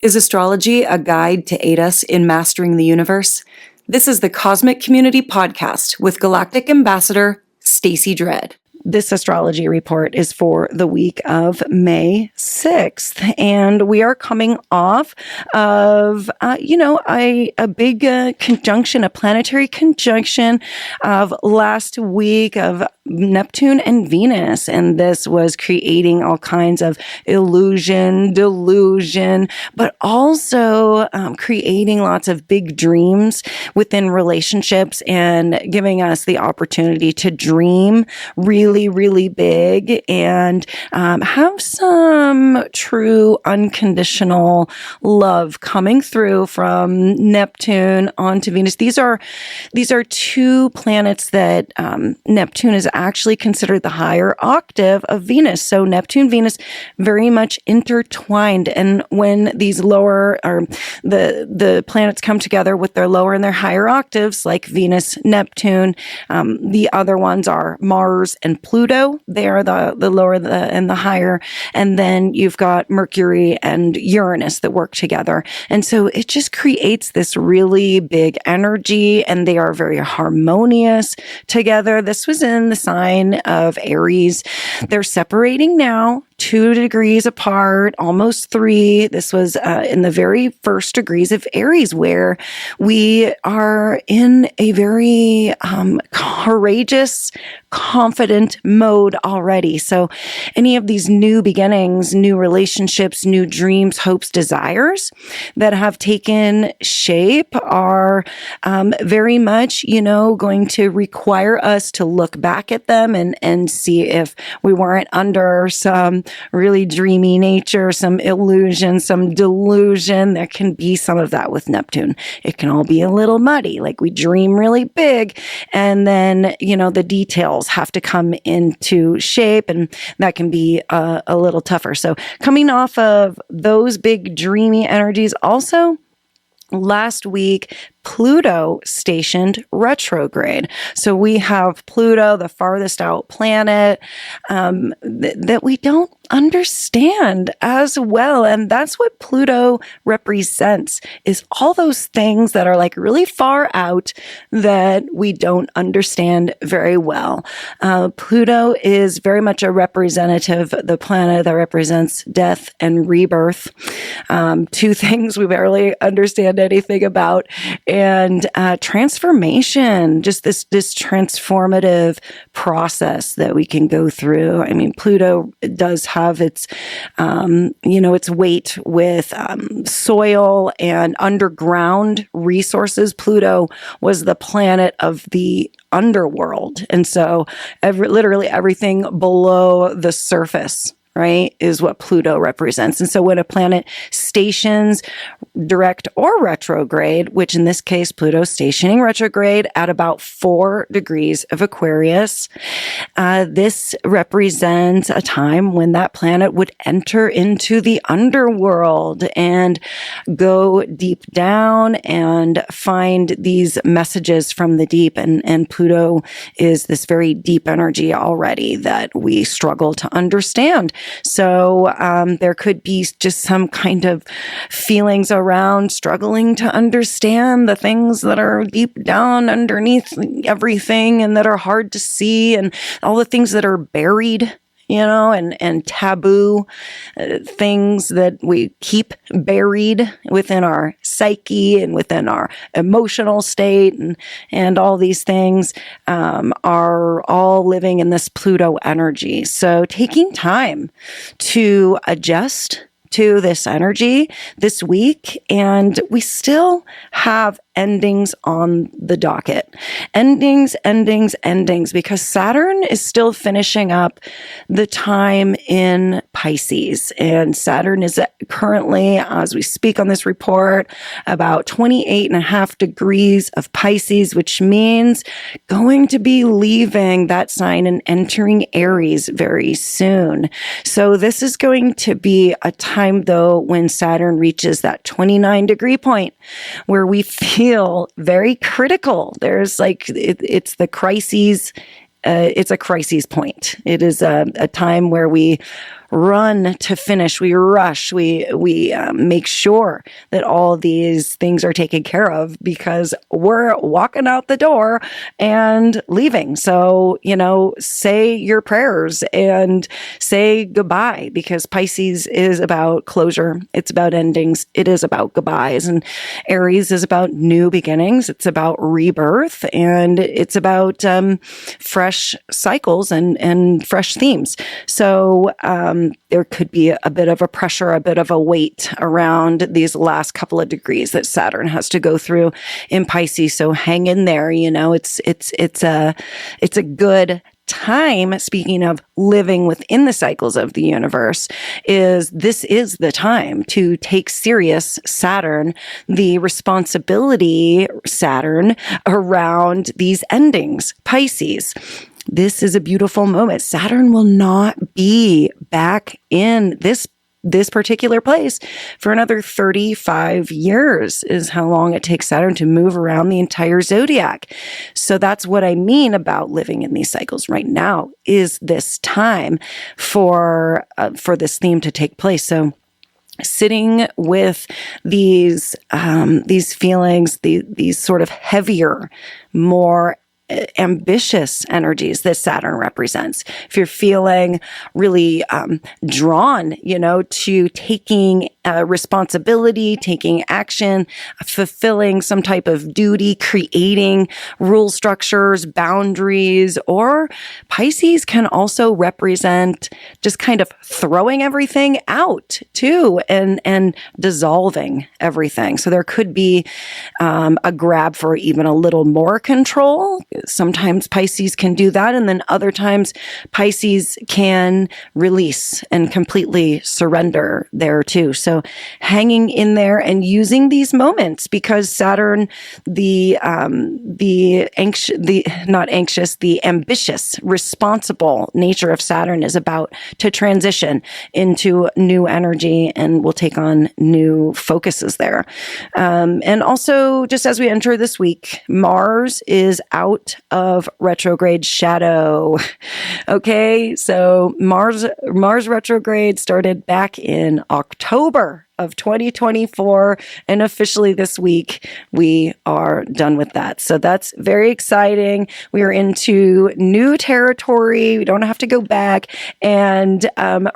Is astrology a guide to aid us in mastering the universe? This is the Cosmic Community Podcast with Galactic Ambassador Stacey Dredd. This astrology report is for the week of May 6th, and we are coming off of, a big conjunction, a planetary conjunction of last week of Neptune and Venus, and this was creating all kinds of illusion, delusion, but also creating lots of big dreams within relationships and giving us the opportunity to dream really big and have some true unconditional love coming through from Neptune onto Venus. These are two planets that Neptune is actually considered the higher octave of Venus. So Neptune, Venus, very much intertwined. And when these lower or the planets come together with their lower and their higher octaves, like Venus, Neptune, the other ones are Mars and Pluto. They are the lower and the higher. And then you've got Mercury and Uranus that work together. And so it just creates this really big energy, and they are very harmonious together. This was in the sign of Aries. They're separating now, 2 degrees apart, almost 3. This was in the very first degrees of Aries, where we are in a very courageous, confident mode already. So any of these new beginnings, new relationships, new dreams, hopes, desires that have taken shape are very much, going to require us to look back at them and see if we weren't under some really dreamy nature, some illusion, some delusion. There can be some of that with Neptune. It can all be a little muddy, like we dream really big, and then, the details have to come into shape, and that can be a little tougher. So coming off of those big dreamy energies, also last week, Pluto stationed retrograde. So we have Pluto, the farthest out planet, that we don't understand as well. And that's what Pluto represents, is all those things that are like really far out that we don't understand very well. Pluto is very much a representative, the planet that represents death and rebirth. 2 things we barely understand anything about. And transformation, just this transformative process that we can go through. I mean, Pluto does have its, its weight with soil and underground resources. Pluto was the planet of the underworld. And so literally everything below the surface, right, is what Pluto represents. And so when a planet stations direct or retrograde, which in this case, Pluto stationing retrograde at about 4 degrees of Aquarius, this represents a time when that planet would enter into the underworld and go deep down and find these messages from the deep. And Pluto is this very deep energy already that we struggle to understand. So there could be just some kind of feelings around struggling to understand the things that are deep down underneath everything and that are hard to see, and all the things that are buried, and taboo things that we keep buried within our psyche and within our emotional state, and all these things are all living in this Pluto energy. So taking time to adjust to this energy this week, and we still have endings on the docket. Endings, because Saturn is still finishing up the time in Pisces. And Saturn is currently, as we speak on this report, about 28.5 degrees of Pisces, which means going to be leaving that sign and entering Aries very soon. So this is going to be a time, though, when Saturn reaches that 29 degree point where we feel very critical. There's it's the crises. It's a crisis point. It is a time where we run to finish. We rush. We make sure that all these things are taken care of because we're walking out the door and leaving. So, say your prayers and say goodbye, because Pisces is about closure. It's about endings. It is about goodbyes. And Aries is about new beginnings. It's about rebirth, and it's about fresh cycles and fresh themes. So there could be a bit of a pressure, a bit of a weight around these last couple of degrees that Saturn has to go through in Pisces. So hang in there. It's a good time. Speaking of living within the cycles of the universe, this is the time to take serious Saturn, the responsibility Saturn around these endings, Pisces. This is a beautiful moment. Saturn will not be back in this particular place for another 35 years is how long it takes Saturn to move around the entire zodiac. So that's what I mean about living in these cycles right now, is this time for this theme to take place. So sitting with these feelings, these sort of heavier, more ambitious energies that Saturn represents. If you're feeling really drawn, to taking responsibility, taking action, fulfilling some type of duty, creating rule structures, boundaries, or Pisces can also represent just kind of throwing everything out too, and dissolving everything. So there could be a grab for even a little more control. Sometimes Pisces can do that, and then other times Pisces can release and completely surrender there too. So hanging in there and using these moments, because Saturn, the ambitious, responsible nature of Saturn is about to transition into new energy and will take on new focuses there. And also, just as we enter this week, Mars is out of retrograde shadow. Okay, so Mars retrograde started back in October of 2024, and officially this week we are done with that. So that's very exciting. We are into new territory. We don't have to go back and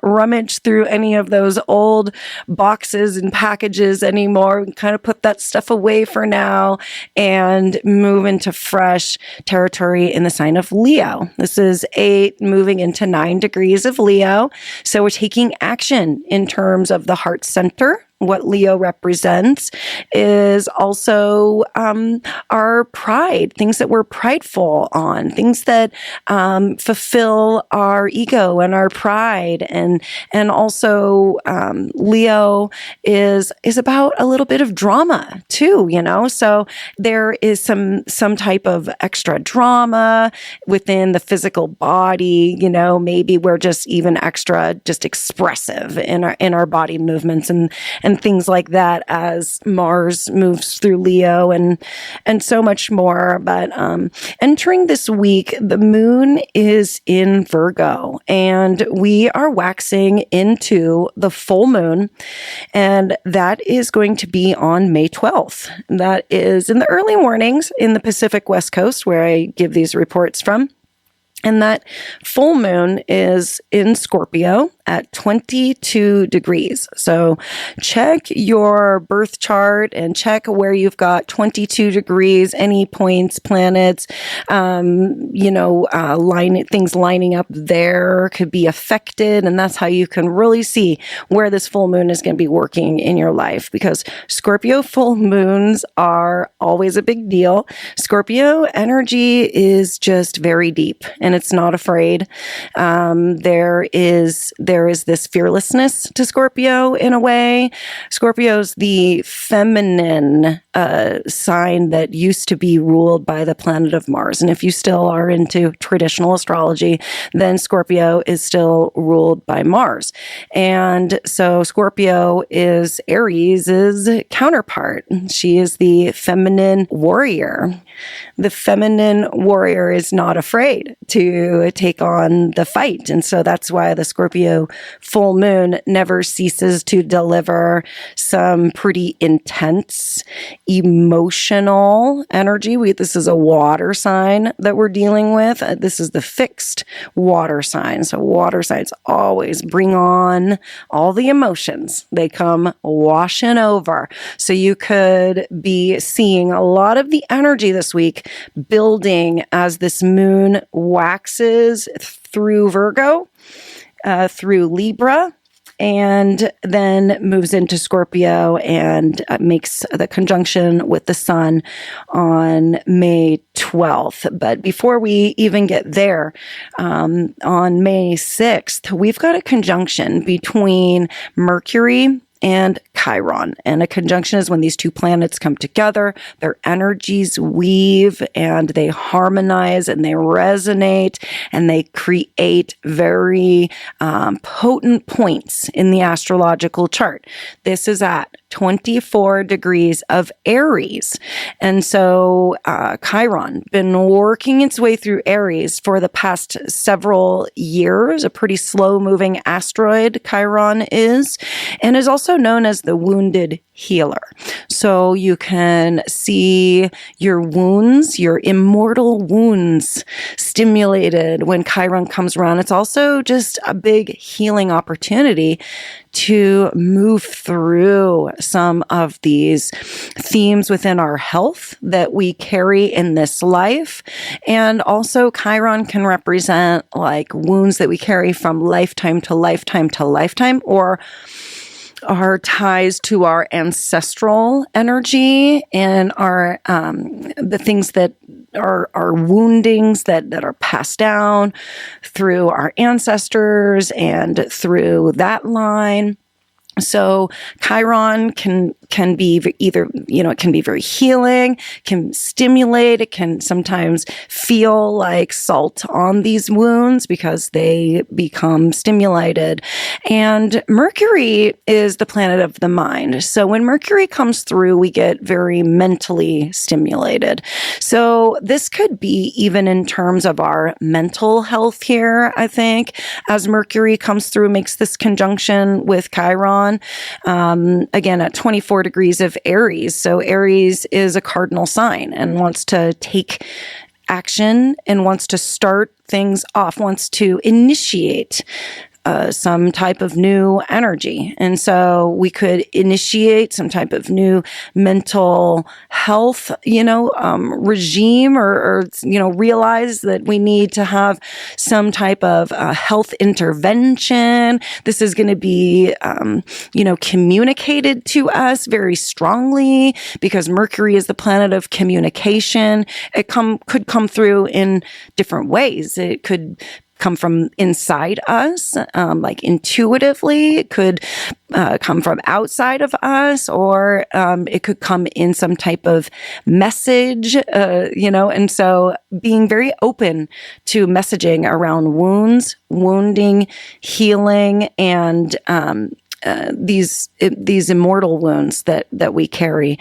rummage through any of those old boxes and packages anymore. We can kind of put that stuff away for now and move into fresh territory in the sign of Leo. This is 8 moving into 9 degrees of Leo. So we're taking action in terms of the heart center. What Leo represents is also our pride, things that we're prideful on, things that fulfill our ego and our pride, and also Leo is about a little bit of drama too, So there is some type of extra drama within the physical body, Maybe we're just even extra expressive in our body movements and things like that as Mars moves through Leo and so much more. But entering this week, the moon is in Virgo, and we are waxing into the full moon, and that is going to be on May 12th. That is in the early mornings in the Pacific West Coast, where I give these reports from. And that full moon is in Scorpio at 22 degrees. So check your birth chart and check where you've got 22 degrees, any points, planets, things lining up there could be affected. And that's how you can really see where this full moon is going to be working in your life, because Scorpio full moons are always a big deal. Scorpio energy is just very deep, and it's not afraid. There is this fearlessness to Scorpio in a way. Scorpio's the feminine sign that used to be ruled by the planet of Mars. And if you still are into traditional astrology, then Scorpio is still ruled by Mars. And so Scorpio is Aries' counterpart. She is the feminine warrior. The feminine warrior is not afraid to take on the fight. And so that's why the Scorpio So full moon never ceases to deliver some pretty intense emotional energy. This is a water sign that we're dealing with. This is the fixed water sign. So water signs always bring on all the emotions. They come washing over. So you could be seeing a lot of the energy this week building as this moon waxes through Virgo, through Libra, and then moves into Scorpio and makes the conjunction with the sun on May 12th. But before we even get there, on May 6th, we've got a conjunction between Mercury and Chiron. And a conjunction is when these two planets come together, their energies weave and they harmonize and they resonate and they create very potent points in the astrological chart. This is at 24 degrees of Aries. And so Chiron been working its way through Aries for the past several years, a pretty slow moving asteroid Chiron is, and is also known as the wounded healer. So you can see your wounds, your immortal wounds stimulated when Chiron comes around. It's also just a big healing opportunity to move through some of these themes within our health that we carry in this life. And also Chiron can represent like wounds that we carry from lifetime to lifetime to lifetime, or our ties to our ancestral energy and our the things that are woundings that are passed down through our ancestors and through that line. So Chiron can be either, it can be very healing, can stimulate, it can sometimes feel like salt on these wounds because they become stimulated. And Mercury is the planet of the mind. So when Mercury comes through, we get very mentally stimulated. So this could be even in terms of our mental health here, I think, as Mercury comes through, makes this conjunction with Chiron. Again, at 24 degrees of Aries. So Aries is a cardinal sign and wants to take action and wants to start things off, wants to initiate some type of new energy. And so we could initiate some type of new mental health, regime or realize that we need to have some type of health intervention. This is going to be, communicated to us very strongly because Mercury is the planet of communication. It could come through in different ways. It could come from inside us, like intuitively. It could come from outside of us, or it could come in some type of message, and so being very open to messaging around wounds, wounding, healing, and these immortal wounds that we carry.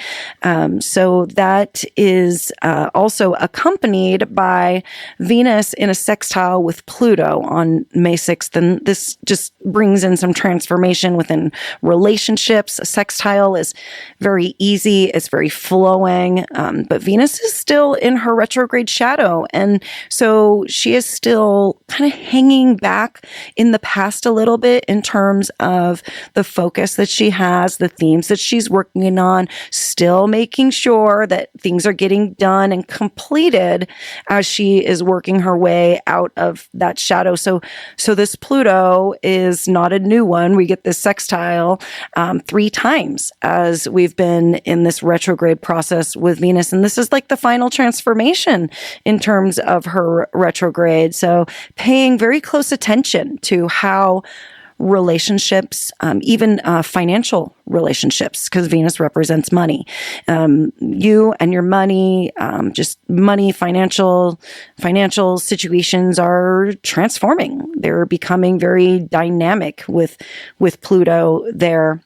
So that is also accompanied by Venus in a sextile with Pluto on May 6th. And this just brings in some transformation within relationships. A sextile is very easy. It's very flowing. But Venus is still in her retrograde shadow. And so she is still kind of hanging back in the past a little bit in terms of the focus that she has, the themes that she's working on, still making sure that things are getting done and completed as she is working her way out of that shadow. So this Pluto is not a new one. We get this sextile 3 times as we've been in this retrograde process with Venus. And this is like the final transformation in terms of her retrograde. So paying very close attention to how relationships, even financial relationships, because Venus represents money. You and your money, just money, financial situations are transforming. They're becoming very dynamic with Pluto there.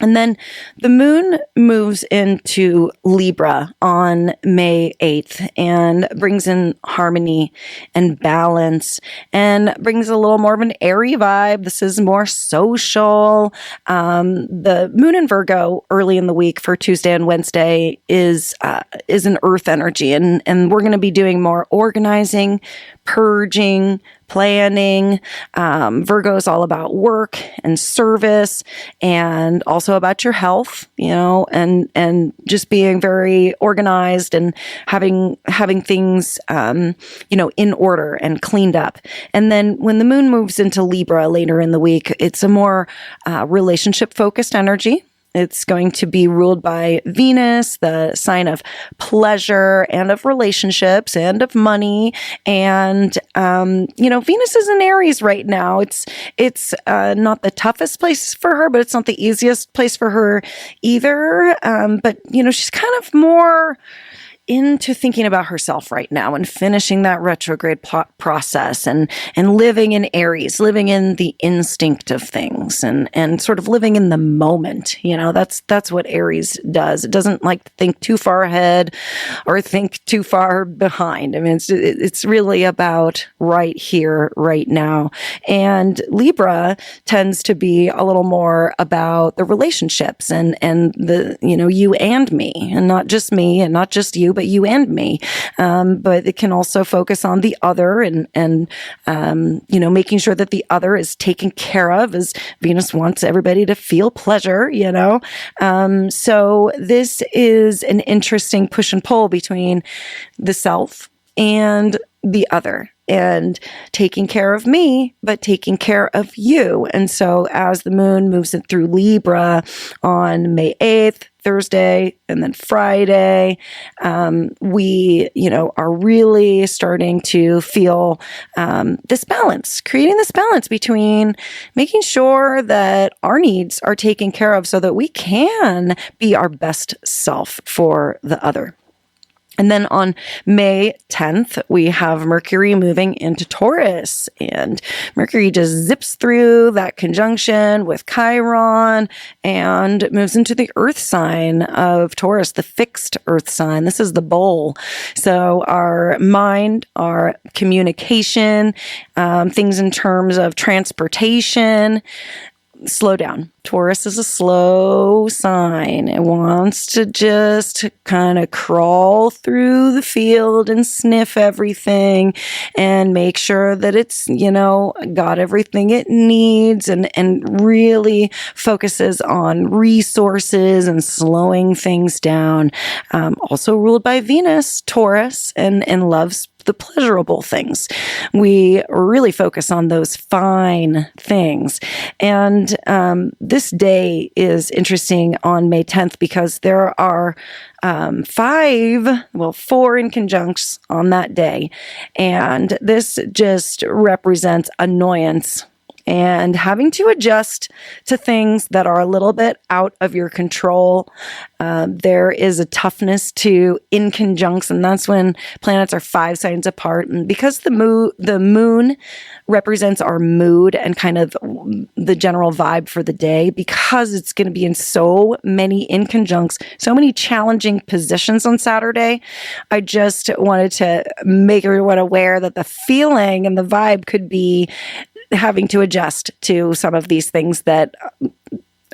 And then the moon moves into Libra on May 8th and brings in harmony and balance and brings a little more of an airy vibe. This is more social. The moon in Virgo early in the week for Tuesday and Wednesday is an earth energy. And we're going to be doing more organizing, purging, planning. Virgo is all about work and service and also about your health, and just being very organized and having things, in order and cleaned up. And then when the moon moves into Libra later in the week, it's a more relationship focused energy. It's going to be ruled by Venus, the sign of pleasure and of relationships and of money. And, Venus is in Aries right now. It's not the toughest place for her, but it's not the easiest place for her either. But she's kind of more into thinking about herself right now and finishing that retrograde process and living in Aries, living in the instinct of things and sort of living in the moment. That's what Aries does. It doesn't like to think too far ahead or think too far behind. I mean, it's really about right here, right now. And Libra tends to be a little more about the relationships and the, you and me, and not just me and not just you, but you and me. But it can also focus on the other and making sure that the other is taken care of, as Venus wants everybody to feel pleasure, So this is an interesting push and pull between the self and the other, and taking care of me, but taking care of you. And so as the moon moves it through Libra on May 8th, Thursday, and then Friday, we, are really starting to feel creating this balance between making sure that our needs are taken care of so that we can be our best self for the other. And then on May 10th, we have Mercury moving into Taurus, and Mercury just zips through that conjunction with Chiron and moves into the earth sign of Taurus, the fixed earth sign. This is the bowl. So our mind, our communication, things in terms of transportation, slow down. Taurus is a slow sign. It wants to just kind of crawl through the field and sniff everything and make sure that it's, got everything it needs and really focuses on resources and slowing things down. Also ruled by Venus, Taurus, and loves the pleasurable things. We really focus on those fine things. And this day is interesting on May 10th because there are 4 in conjuncts on that day. And this just represents annoyance and having to adjust to things that are a little bit out of your control. There is a toughness to in conjuncts, and that's when planets are 5 signs apart. And because the moon represents our mood and kind of the general vibe for the day, because it's going to be in so many in conjuncts, so many challenging positions on Saturday, I just wanted to make everyone aware that the feeling and the vibe could be having to adjust to some of these things that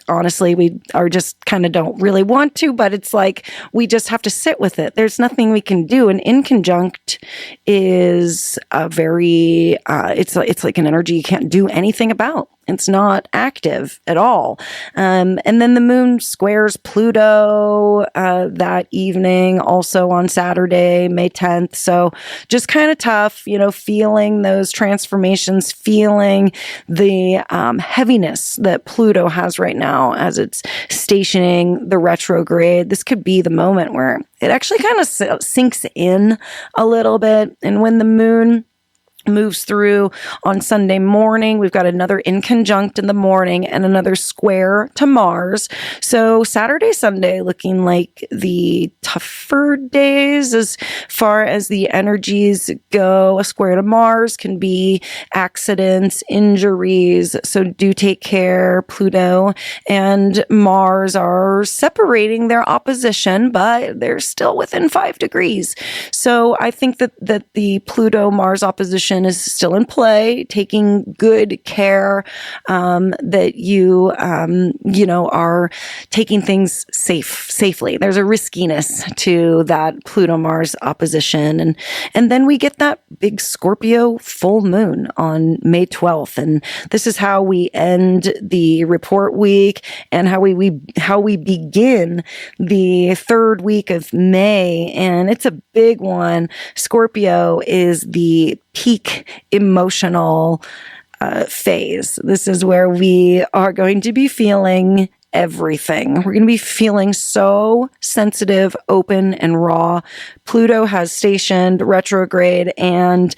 honestly we are just kind of don't really want to, but it's like we just have to sit with it. There's nothing we can do. And inconjunct is a very it's like an energy you can't do anything about. It's not active at all. And then the moon squares Pluto that evening, also on Saturday, May 10th. So just kind of tough, feeling those transformations, feeling the heaviness that Pluto has right now as it's stationing the retrograde. This could be the moment where it actually kind of sinks in a little bit. And when the moon moves through on Sunday morning. We've got another inconjunct in the morning and another square to Mars. So Saturday, Sunday looking like the tougher days as far as the energies go. A square to Mars can be accidents, injuries. So do take care. Pluto and Mars are separating their opposition, but they're still within 5 degrees. So I think that the Pluto-Mars opposition is still in play, taking good care that you are taking things safely. There's a riskiness to that Pluto-Mars opposition. And then we get that big Scorpio full moon on May 12th. And this is how we end the report week and how we begin the third week of May. And it's a big one. Scorpio is the peak emotional phase. This is where we are going to be feeling everything. We're going to be feeling so sensitive, open, and raw. Pluto has stationed retrograde, and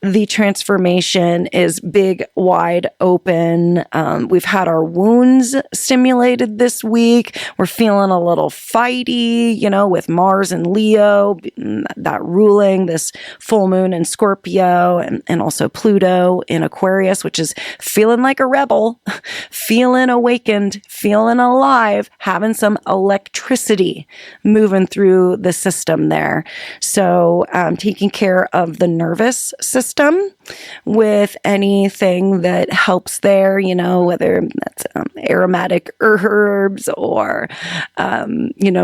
the transformation is big, wide open. We've had our wounds stimulated this week. We're feeling a little fighty, with Mars and Leo, that ruling this full moon in Scorpio, and also Pluto in Aquarius, which is feeling like a rebel, feeling awakened, feeling alive, having some electricity moving through the system there. So taking care of the nervous system with anything that helps there, whether that's aromatic herbs or,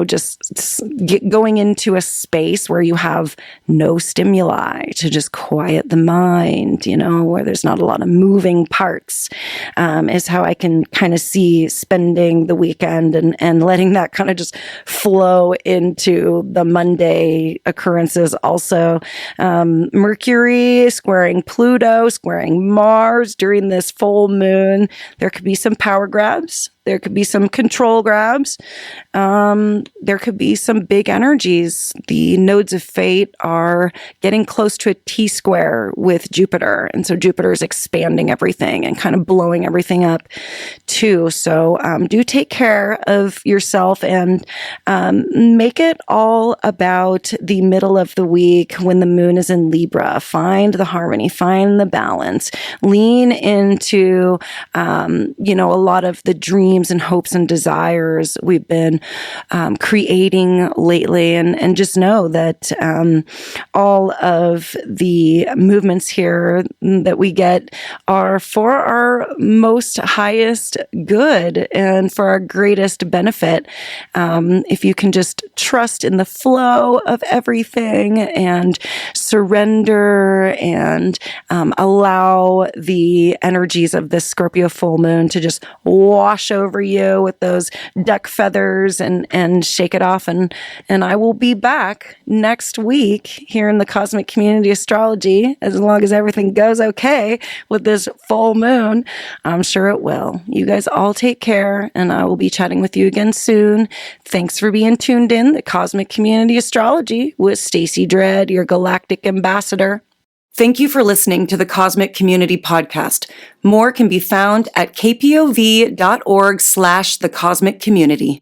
just going into a space where you have no stimuli to just quiet the mind, where there's not a lot of moving parts, is how I can kind of see spending the weekend and letting that kind of just flow into the Monday occurrences. Also, Mercury squaring Pluto, squaring Mars during this full moon. There could be some power grabs. There could be some control grabs. There could be some big energies. The nodes of fate are getting close to a T-square with Jupiter. And so Jupiter is expanding everything and kind of blowing everything up too. So do take care of yourself and make it all about the middle of the week when the moon is in Libra. Find the harmony, find the balance, lean into, a lot of the dreams and hopes and desires we've been creating lately, and just know that all of the movements here that we get are for our most highest good and for our greatest benefit. If you can just trust in the flow of everything and surrender and allow the energies of this Scorpio full moon to just wash over you with those duck feathers and shake it off. And I will be back next week here in the Cosmic Community Astrology, as long as everything goes okay with this full moon. I'm sure it will. You guys all take care, and I will be chatting with you again soon. Thanks for being tuned in. The Cosmic Community Astrology with Stacey Dredd, your galactic ambassador. Thank you for listening to the Cosmic Community Podcast. More can be found at kpov.org/thecosmiccommunity.